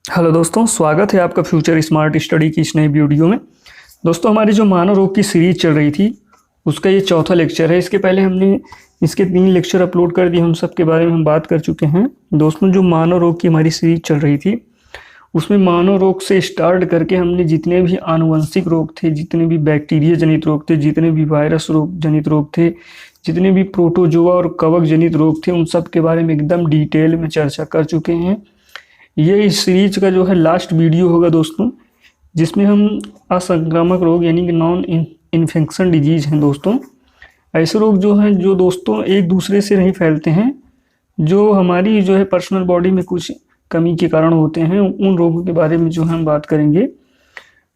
Hello दोस्तों, स्वागत है आपका फ्यूचर स्मार्ट स्टडी की इस नई वीडियो में। दोस्तों, हमारी जो मानव रोग की सीरीज चल रही थी उसका ये चौथा लेक्चर है। इसके पहले हमने इसके 3 लेक्चर अपलोड कर दिए, हम सब के बारे में हम बात कर चुके हैं। दोस्तों, जो मानव रोग की हमारी सीरीज चल रही थी उसमें मानव रोग से स्टार्ट करके हमने जितने भी आनुवंशिक रोग थे, जितने भी बैक्टीरिया जनित रोग थे, जितने भी वायरस रोग जनित रोग थे, जितने भी प्रोटोजोआ और कवक जनित रोग थे, उन सब के बारे में एकदम डिटेल में चर्चा कर चुके हैं। ये इस सीरीज का जो है लास्ट वीडियो होगा दोस्तों, जिसमें हम असंक्रामक रोग यानी कि नॉन इन्फेक्शन डिजीज हैं दोस्तों। ऐसे रोग जो हैं जो दोस्तों एक दूसरे से नहीं फैलते हैं, जो हमारी जो है पर्सनल बॉडी में कुछ कमी के कारण होते हैं, उन रोगों के बारे में जो हम बात करेंगे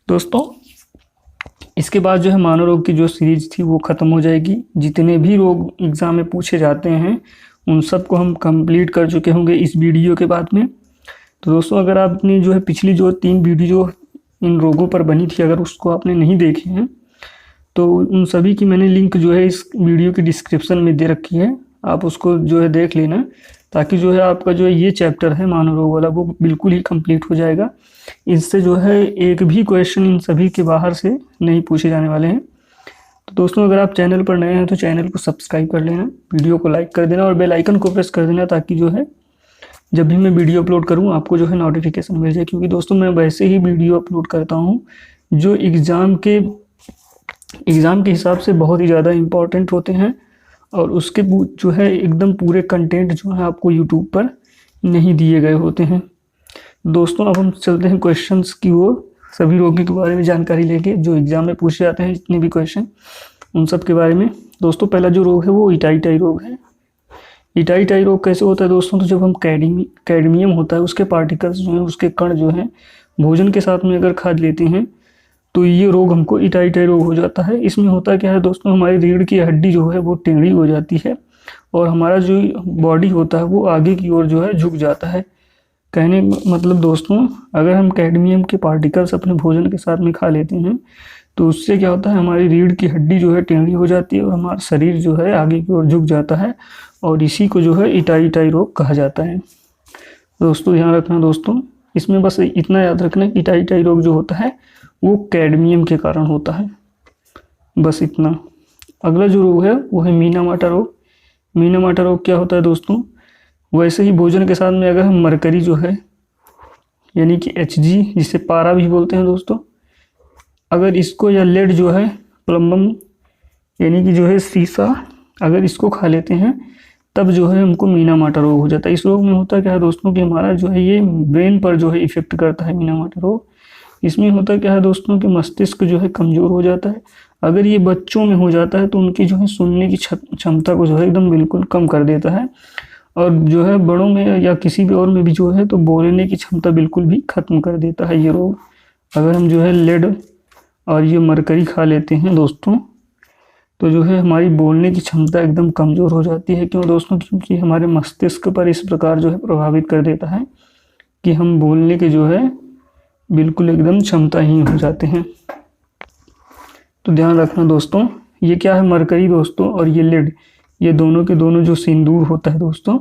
दोस्तों। इसके बाद जो है मानव रोग की जो सीरीज थी वो ख़त्म हो जाएगी। जितने भी रोग एग्ज़ाम में पूछे जाते हैं उन सब को हम कंप्लीट कर चुके होंगे इस वीडियो के बाद में। तो दोस्तों, अगर आपने जो है पिछली जो 3 वीडियो इन रोगों पर बनी थी, अगर उसको आपने नहीं देखे हैं तो उन सभी की मैंने लिंक जो है इस वीडियो की डिस्क्रिप्शन में दे रखी है। आप उसको जो है देख लेना, ताकि जो है आपका जो है ये चैप्टर है मानव रोग वाला वो बिल्कुल ही कंप्लीट हो जाएगा। इससे जो है एक भी क्वेश्चन इन सभी के बाहर से नहीं पूछे जाने वाले हैं। तो दोस्तों, अगर आप चैनल पर नए हैं तो चैनल को सब्सक्राइब कर लेना, वीडियो को लाइक कर देना और बेल आइकन को प्रेस कर देना, ताकि जो है जब भी मैं वीडियो अपलोड करूं आपको जो है नोटिफिकेशन मिल जाए। क्योंकि दोस्तों, मैं वैसे ही वीडियो अपलोड करता हूं जो एग्ज़ाम के हिसाब से बहुत ही ज़्यादा इम्पोर्टेंट होते हैं, और उसके जो है एकदम पूरे कंटेंट जो है आपको यूट्यूब पर नहीं दिए गए होते हैं। दोस्तों, अब हम चलते हैं क्वेश्चंस की ओर। सभी रोगों के बारे में जानकारी लेके जो एग्ज़ाम में पूछे जाते हैं जितने भी क्वेश्चन, उन सब के बारे में। दोस्तों, पहला जो रोग है वो इटाई रोग है। इटाई रोग कैसे होता है दोस्तों? तो जब हम कैडमियम होता है उसके पार्टिकल्स जो हैं, उसके कण जो हैं, भोजन के साथ में अगर खा लेते हैं तो ये रोग हमको इटाई रोग हो जाता है। इसमें होता क्या है दोस्तों, हमारी रीढ़ की हड्डी जो है वो टेढ़ी हो जाती है और हमारा जो बॉडी होता है वो आगे की ओर जो है झुक जाता है। कहने मतलब दोस्तों, अगर हम कैडमियम के पार्टिकल्स अपने भोजन के साथ में खा लेते हैं तो उससे क्या होता है, हमारी रीढ़ की हड्डी जो है टेढ़ी हो जाती है और हमारा शरीर जो है आगे की ओर झुक जाता है, और इसी को जो है इटाई रोग कहा जाता है। दोस्तों, ध्यान रखना दोस्तों, इसमें बस इतना याद रखना कि इटाई रोग जो होता है वो कैडमियम के कारण होता है, बस इतना। अगला जो रोग है वो है मीना-माटा रोग। मीना-माटा रोग क्या होता है दोस्तों? वैसे ही भोजन के साथ में अगर हम मरकरी जो है यानी कि Hg, जिसे पारा भी बोलते हैं दोस्तों, अगर इसको या लेड जो है प्लम्बम यानी कि जो है सीसा, अगर इसको खा लेते हैं तब जो है हमको मीना-माटा रोग हो जाता है। इस रोग में होता क्या है दोस्तों कि हमारा जो है ये ब्रेन पर जो है इफेक्ट करता है मीना-माटा रोग। इसमें होता क्या है दोस्तों कि मस्तिष्क जो है कमज़ोर हो जाता है। अगर ये बच्चों में हो जाता है तो उनकी जो है सुनने की क्षमता को जो है एकदम बिल्कुल कम कर देता है, और जो है बड़ों में या किसी भी और में भी जो है तो बोलने की क्षमता बिल्कुल भी ख़त्म कर देता है ये रोग। अगर हम जो है लेड और ये मरकरी खा लेते हैं दोस्तों तो जो है हमारी बोलने की क्षमता एकदम कमज़ोर हो जाती है। क्यों दोस्तों? क्योंकि हमारे मस्तिष्क पर इस प्रकार जो है प्रभावित कर देता है कि हम बोलने के जो है बिल्कुल एकदम क्षमताहीन हो जाते हैं। तो ध्यान रखना दोस्तों, ये क्या है मरकरी दोस्तों और ये लेड, ये दोनों के दोनों जो सिंदूर होता है दोस्तों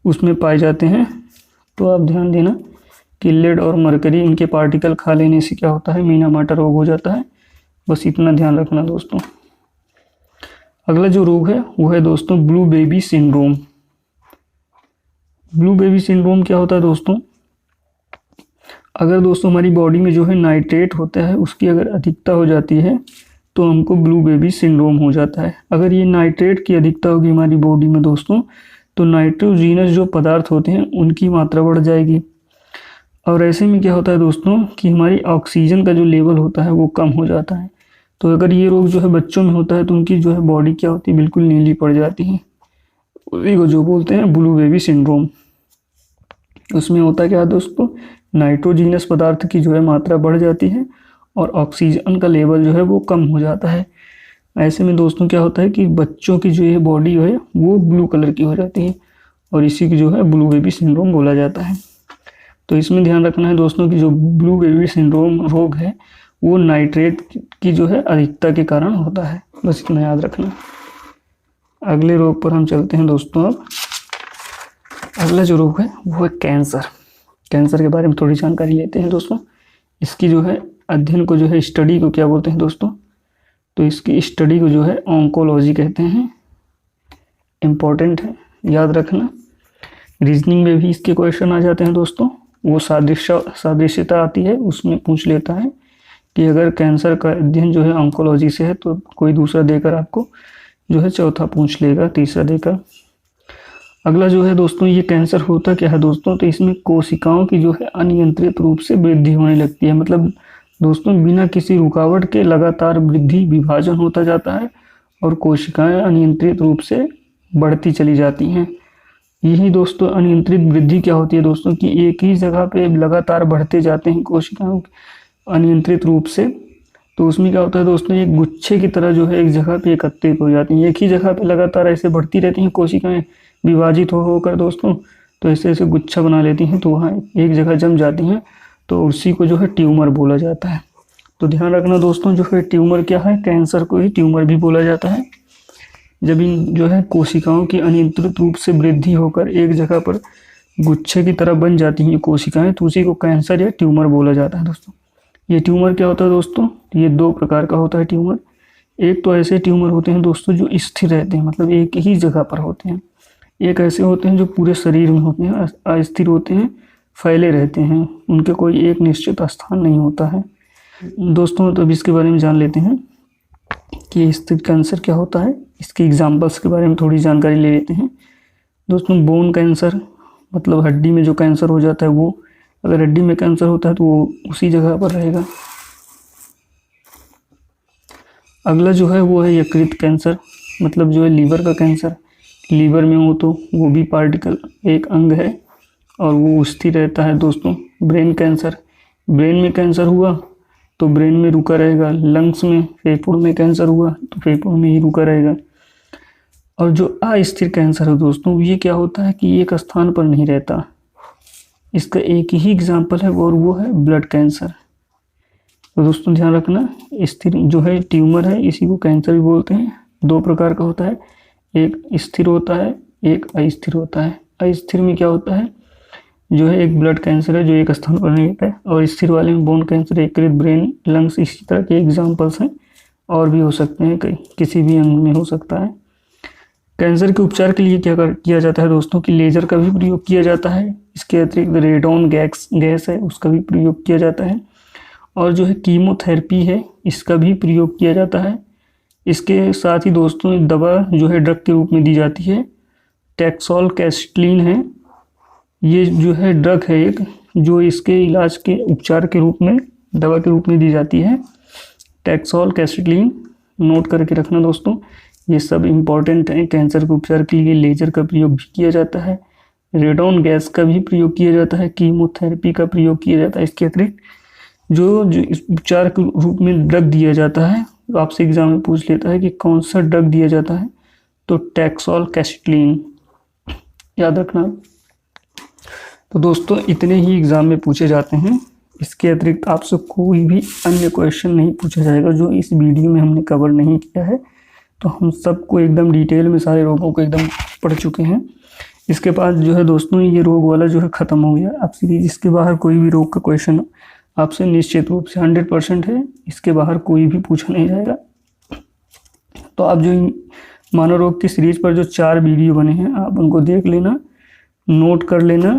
उसमें पाए जाते हैं। तो आप ध्यान देना कि लेड और मरकरी, इनके पार्टिकल खा लेने से क्या होता है, मीना-माटा रोग हो जाता है। बस इतना ध्यान रखना दोस्तों। अगला जो रोग है वो है दोस्तों blue baby syndrome. Blue baby syndrome क्या होता है दोस्तों? अगर दोस्तों हमारी बॉडी में जो है नाइट्रेट होता है उसकी अगर अधिकता हो जाती है तो हमको ब्लू बेबी सिंड्रोम हो जाता है। अगर ये नाइट्रेट की अधिकता होगी हमारी बॉडी में दोस्तों तो नाइट्रोजीनस जो पदार्थ होते हैं उनकी मात्रा बढ़ जाएगी, और ऐसे में क्या होता है दोस्तों कि हमारी ऑक्सीजन का जो लेवल होता है वो कम हो जाता है। तो अगर ये रोग जो है बच्चों में होता है तो उनकी जो है बॉडी क्या होती है, बिल्कुल नीली पड़ जाती है। उसी को जो बोलते हैं ब्लू बेबी सिंड्रोम। उसमें होता क्या है दोस्तों, नाइट्रोजीनस पदार्थ की जो है मात्रा बढ़ जाती है और ऑक्सीजन का लेवल जो है वो कम हो जाता है। ऐसे में दोस्तों क्या होता है कि बच्चों की जो है बॉडी जो है वो ब्लू कलर की हो जाती है, और इसी की जो है ब्लू बेबी सिंड्रोम बोला जाता है। तो इसमें ध्यान रखना है दोस्तों कि जो ब्लू बेबी सिंड्रोम रोग है वो नाइट्रेट की जो है अधिकता के कारण होता है, बस इतना याद रखना। अगले रोग पर हम चलते हैं दोस्तों। अब अगला जो रोग है वो है कैंसर। कैंसर के बारे में थोड़ी जानकारी लेते हैं दोस्तों। इसकी जो है अध्ययन को जो है स्टडी को क्या बोलते हैं दोस्तों, तो इसकी स्टडी को जो है ऑन्कोलॉजी कहते हैं। इम्पोर्टेंट है, याद रखना। रीजनिंग में भी इसके क्वेश्चन आ जाते हैं दोस्तों। वो सादृश्यता आती है, उसमें पूछ लेता है कि अगर कैंसर का अध्ययन जो है ऑन्कोलॉजी से है तो कोई दूसरा देकर आपको जो है चौथा पूछ लेगा, तीसरा देकर। अगला जो है दोस्तों, ये कैंसर होता क्या है दोस्तों, तो इसमें कोशिकाओं की जो है अनियंत्रित रूप से वृद्धि होने लगती है। मतलब दोस्तों बिना किसी रुकावट के लगातार वृद्धि विभाजन होता जाता है और कोशिकाएं अनियंत्रित रूप से बढ़ती चली जाती हैं। यही दोस्तों अनियंत्रित वृद्धि क्या होती है दोस्तों, कि एक ही जगह पे लगातार बढ़ते जाते हैं कोशिकाओं अनियंत्रित रूप से। तो उसमें क्या होता है दोस्तों, एक गुच्छे की तरह जो है एक जगह पे एकत्रित हो जाती हैं। एक ही जगह पे लगातार ऐसे बढ़ती रहती हैं कोशिकाएं विभाजित होकर दोस्तों, तो ऐसे ऐसे गुच्छा बना लेती हैं, तो वहाँ एक जगह जम जाती हैं, तो उसी को जो है ट्यूमर बोला जाता है। तो ध्यान रखना दोस्तों, जो है ट्यूमर क्या है, कैंसर को ही ट्यूमर भी बोला जाता है। जब इन जो है कोशिकाओं की अनियंत्रित रूप से वृद्धि होकर एक जगह पर गुच्छे की तरह बन जाती हैं कोशिकाएं, तो उसी को कैंसर या ट्यूमर बोला जाता है दोस्तों। ये ट्यूमर क्या होता है दोस्तों, ये दो प्रकार का होता है ट्यूमर। एक तो ऐसे ट्यूमर होते हैं दोस्तों जो स्थिर रहते हैं, मतलब एक ही जगह पर होते हैं। एक ऐसे होते हैं जो पूरे शरीर में होते हैं, अस्थिर होते हैं, फैले रहते हैं, उनके कोई एक निश्चित स्थान नहीं होता है दोस्तों। तो अब इसके बारे में जान लेते हैं कि स्थिर कैंसर क्या होता है। इसके एग्जाम्पल्स के बारे में थोड़ी जानकारी ले लेते हैं दोस्तों। बोन कैंसर, मतलब हड्डी में जो कैंसर हो जाता है वो, अगर हड्डी में कैंसर होता है तो वो उसी जगह पर रहेगा। अगला जो है वो है यकृत कैंसर, मतलब जो है लीवर का कैंसर। लीवर में हो तो वो भी पार्टिकल एक अंग है और वो स्थिर रहता है दोस्तों। ब्रेन कैंसर, ब्रेन में कैंसर हुआ तो ब्रेन में रुका रहेगा। लंग्स में, फेफड़ों में कैंसर हुआ तो फेफड़ों में ही रुका रहेगा। और जो अस्थिर कैंसर है दोस्तों, ये क्या होता है कि एक स्थान पर नहीं रहता। इसका एक ही एग्जाम्पल है और वो है ब्लड कैंसर। तो दोस्तों ध्यान रखना, स्थिर जो है ट्यूमर है, इसी को कैंसर भी बोलते हैं। दो प्रकार का होता है, एक स्थिर होता है, एक अस्थिर होता है। अस्थिर में क्या होता है, जो है एक ब्लड कैंसर है जो एक स्थान पर नहीं रहता है, और स्थिर वाले में बोन कैंसर, यकृत, ब्रेन, लंग्स, इसी तरह के एग्जाम्पल्स हैं। और भी हो सकते हैं, कई किसी भी अंग में हो सकता है। कैंसर के उपचार के लिए क्या किया जाता है दोस्तों, कि लेजर का भी प्रयोग किया जाता है। इसके अतिरिक्त रेडॉन गैस है, उसका भी प्रयोग किया जाता है। और जो है कीमोथेरेपी है, इसका भी प्रयोग किया जाता है। इसके साथ ही दोस्तों दवा जो है ड्रग के रूप में दी जाती है, टैक्सोल कैस्टलिन है। ये जो है ड्रग है एक, जो इसके इलाज के उपचार के रूप में दवा के रूप में दी जाती है, टैक्सोल कैस्टलिन। नोट करके रखना दोस्तों, ये सब इम्पॉर्टेंट है। कैंसर के उपचार के लिए लेजर का प्रयोग भी किया जाता है, रेडॉन गैस का भी प्रयोग किया जाता है, कीमोथेरेपी का प्रयोग किया जाता है। इसके अतिरिक्त जो इस उपचार के रूप में ड्रग दिया जाता है, तो आपसे एग्जाम में पूछ लेता है कि कौन सा ड्रग दिया जाता है, तो टैक्सोल कैस्टलिन, याद रखना। तो दोस्तों इतने ही एग्जाम में पूछे जाते हैं। इसके अतिरिक्त आपसे कोई भी अन्य क्वेश्चन नहीं पूछा जाएगा जो इस वीडियो में हमने कवर नहीं किया है। तो हम सबको एकदम डिटेल में सारे रोगों को एकदम पढ़ चुके हैं। इसके बाद जो है दोस्तों ये रोग वाला जो है ख़त्म हो गया। अब सीरीज इसके बाहर कोई भी रोग का क्वेश्चन आपसे निश्चित रूप से 100% है, इसके बाहर कोई भी पूछा नहीं जाएगा। तो आप जो मानव रोग की सीरीज पर जो 4 वीडियो बने हैं, आप उनको देख लेना, नोट कर लेना,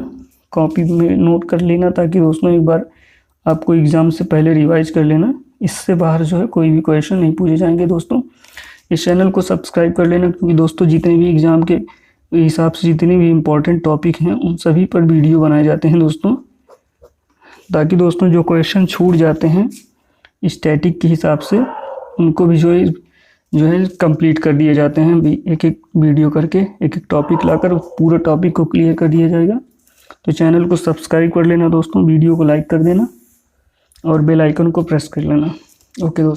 कॉपी में नोट कर लेना, ताकि दोस्तों एक बार आपको एग्ज़ाम से पहले रिवाइज कर लेना। इससे बाहर जो है कोई भी क्वेश्चन नहीं पूछे जाएंगे दोस्तों। इस चैनल को सब्सक्राइब कर लेना, क्योंकि दोस्तों जितने भी एग्ज़ाम के हिसाब से जितने भी इम्पोर्टेंट टॉपिक हैं उन सभी पर वीडियो बनाए जाते हैं दोस्तों, ताकि दोस्तों जो क्वेश्चन छूट जाते हैं स्टैटिक के हिसाब से उनको भी जो है कंप्लीट कर दिए जाते हैं। एक एक वीडियो करके एक एक टॉपिक लाकर पूरे टॉपिक को क्लियर कर दिया जाएगा। तो चैनल को सब्सक्राइब कर लेना दोस्तों, वीडियो को लाइक कर देना और बेल आइकन को प्रेस कर लेना। ओके दोस्तों।